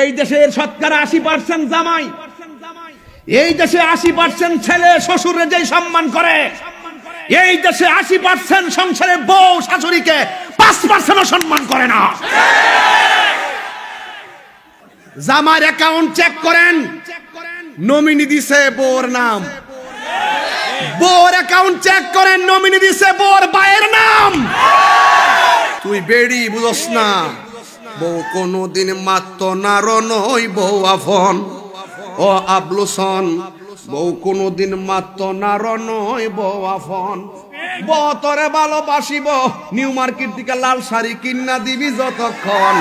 এই দেশের শতকরা 80% জামাই, এই দেশে 80% ছেলে শ্বশুরে যে সম্মান করে, এই দেশে 80% সংসারের বউ শাশুড়িকে 5% সম্মান করে না। জামার অ্যাকাউন্ট চেক করেন, নমিনি দিছে বউর নাম। বউর অ্যাকাউন্ট চেক করেন, নমিনি দিছে বউর ভাইয়ের নাম। তুই বেড়ি বুঝস না, বউ কোনদিন মাত্র নার নই বউ আফন। ও আবলুসন, বউ কোনদিন মাত্র নার নই বউ আফন। বউ তোরে ভালোবাসিব, নিউ মার্কেট থেকে লাল শাড়ি কিনা দিবি যতক্ষণ।